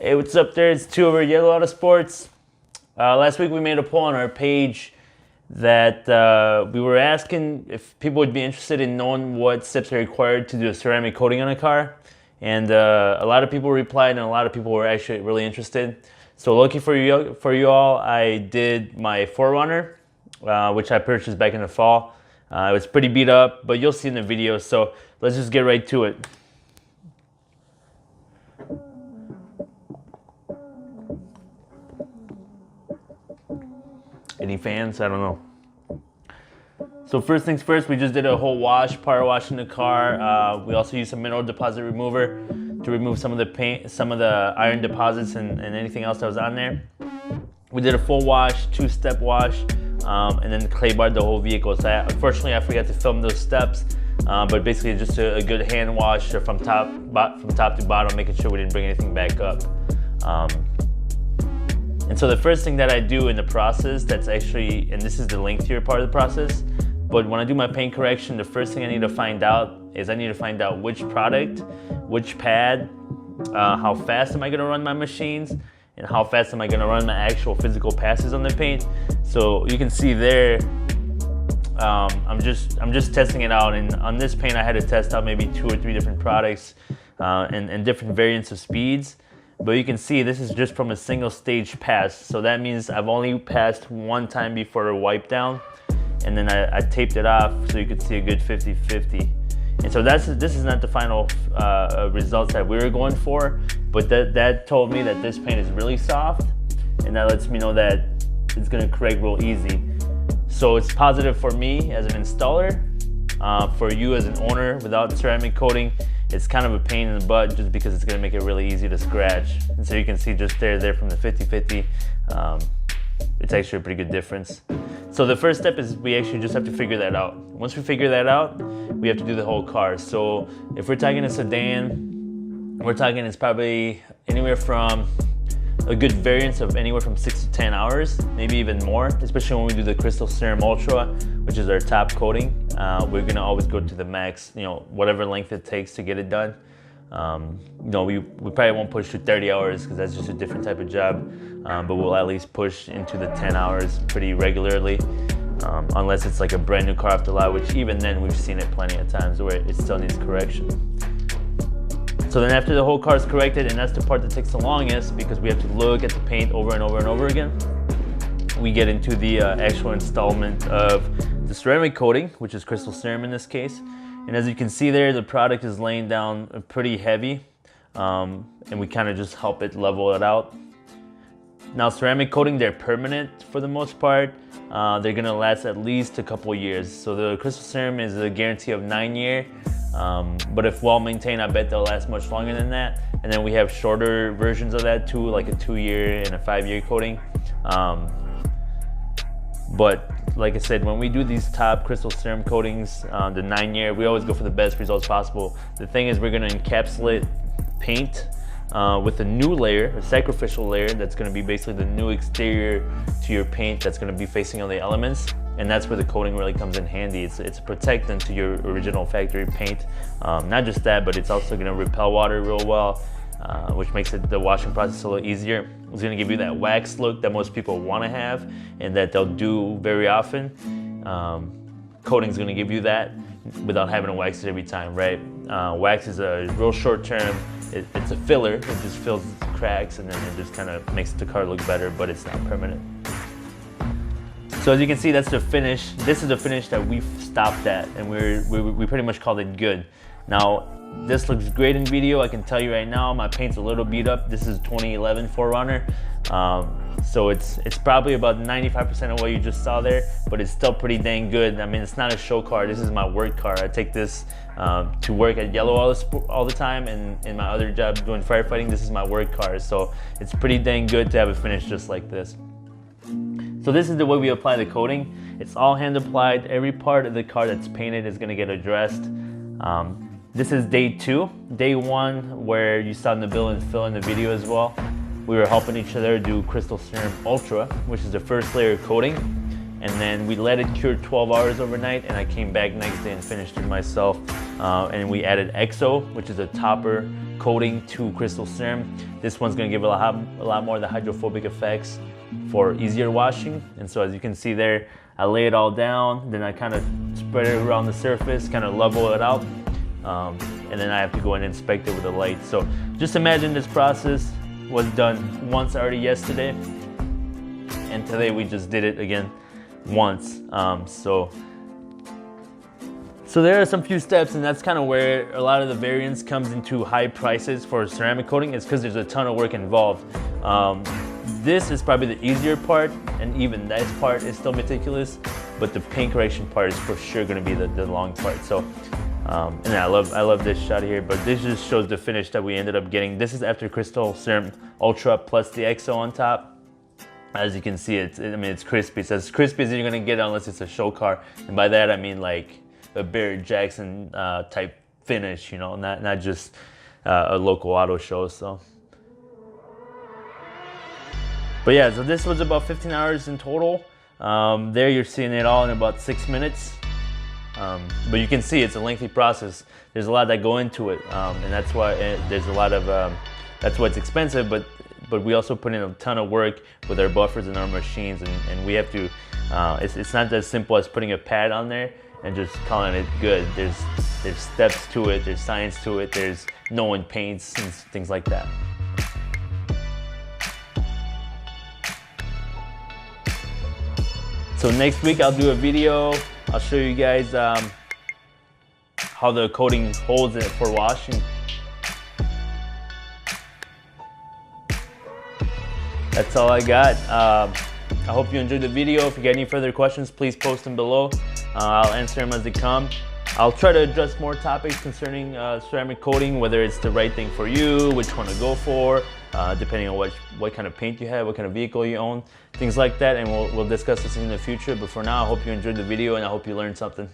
Hey, what's up there? It's 2 over Yellow Auto Sports. Last week we made a poll on our page that we were asking if people would be interested in knowing what steps are required to do a ceramic coating on a car. And a lot of people replied and a lot of people were actually really interested. So lucky for you all, I did my 4Runner, which I purchased back in the fall. It was pretty beat up, but you'll see in the video. So let's just get right to it. Any fans? I don't know. So first things first, we just did a whole wash, power wash in the car. We also used some mineral deposit remover to remove some of the paint, some of the iron deposits and anything else that was on there. We did a full wash, 2-step wash, and then clay barred the whole vehicle. So unfortunately, I forgot to film those steps, but basically just a good hand wash from top to bottom, making sure we didn't bring anything back up. And so the first thing that I do in the process, that's actually, and this is the lengthier part of the process, but when I do my paint correction, the first thing I need to find out is I need to find out which product, which pad, how fast am I gonna run my machines, and how fast am I gonna run my actual physical passes on the paint. So you can see there, I'm just testing it out, and on this paint I had to test out maybe 2 or 3 different products and different variants of speeds. But you can see this is just from a single stage pass. So that means I've only passed 1 time before a wipe down, and then I taped it off so you could see a good 50-50. And so this is not the final results that we were going for, but that told me that this paint is really soft, and that lets me know that it's gonna correct real easy. So it's positive for me as an installer. For you as an owner without ceramic coating, it's kind of a pain in the butt just because it's gonna make it really easy to scratch. And so you can see just there from the 50-50, it's actually a pretty good difference. So the first step is we actually just have to figure that out. Once we figure that out, we have to do the whole car. So if we're talking a sedan, we're talking it's probably anywhere from a good variance of anywhere from 6 to 10 hours, maybe even more, especially when we do the Crystal Serum Ultra, which is our top coating. We're gonna always go to the max, whatever length it takes to get it done. We probably won't push to 30 hours because that's just a different type of job, but we'll at least push into the 10 hours pretty regularly, unless it's like a brand new car off the lot, which even then we've seen it plenty of times where it still needs correction. So then after the whole car is corrected, and that's the part that takes the longest because we have to look at the paint over and over and over again, we get into the actual installment of the ceramic coating, which is Crystal Serum in this case. And as you can see there, the product is laying down pretty heavy, and we kind of just help it level it out. Now ceramic coating, they're permanent for the most part. They're gonna last at least a couple years. So the Crystal Serum is a guarantee of 9 years. But if well maintained, I bet they'll last much longer than that. And then we have shorter versions of that too, like a 2-year and a 5-year coating. But like I said, when we do these top Crystal Serum coatings, the 9-year, we always go for the best results possible. The thing is, we're gonna encapsulate paint with a new layer, a sacrificial layer, that's gonna be basically the new exterior to your paint that's gonna be facing all the elements. And that's where the coating really comes in handy. It's a protectant to your original factory paint. Not just that, but it's also gonna repel water real well, which makes the washing process a little easier. It's gonna give you that wax look that most people wanna have and that they'll do very often. Coating's gonna give you that without having to wax it every time, right? Wax is a real short term, it's a filler, it just fills cracks and then it just kind of makes the car look better, but it's not permanent. So as you can see, that's the finish. This is the finish that we've stopped at, and we pretty much called it good. Now, this looks great in video. I can tell you right now, my paint's a little beat up. This is 2011 4Runner. So it's probably about 95% of what you just saw there, but it's still pretty dang good. I mean, it's not a show car. This is my work car. I take this to work at Yellow all the time, and in my other job doing firefighting, this is my work car. So it's pretty dang good to have it finished just like this. So this is the way we apply the coating. It's all hand applied. Every part of the car that's painted is gonna get addressed. This is day 2. Day 1, where you saw Nabil and Phil in the video as well, we were helping each other do Crystal Serum Ultra, which is the first layer of coating. and then we let it cure 12 hours overnight, and I came back next day and finished it myself. And we added EXO, which is a topper coating to crystal serum. This one's gonna give a lot more of the hydrophobic effects for easier washing. And so as you can see there, I lay it all down, then I kind of spread it around the surface, kind of level it out, and then I have to go and inspect it with a light. So just imagine this process was done once already yesterday, and today we just did it again once. So there are some few steps, and that's kind of where a lot of the variance comes into high prices for ceramic coating, is because there's a ton of work involved. This is probably the easier part, and even that part is still meticulous, but the paint correction part is for sure going to be the long part. So, and I love this shot here, but this just shows the finish that we ended up getting. This is after Crystal Serum Ultra plus the EXO on top. As you can see, it's crispy. It's as crispy as you're gonna get unless it's a show car, and by that I mean like a Barrett Jackson type finish, you know, not just a local auto show. So, but yeah, so this was about 15 hours in total. There you're seeing it all in about 6 minutes. But you can see it's a lengthy process. There's a lot that go into it, and that's why there's a lot of that's why it's expensive. But we also put in a ton of work with our buffers and our machines, and we have to. It's not as simple as putting a pad on there and just calling it good. There's steps to it. There's science to it. There's knowing paints and things like that. So next week I'll do a video. I'll show you guys how the coating holds it for washing. That's all I got. I hope you enjoyed the video. If you got any further questions, please post them below. I'll answer them as they come. I'll try to address more topics concerning ceramic coating, whether it's the right thing for you, which one to go for, depending on what kind of paint you have, what kind of vehicle you own, things like that, and we'll discuss this in the future. But for now, I hope you enjoyed the video and I hope you learned something.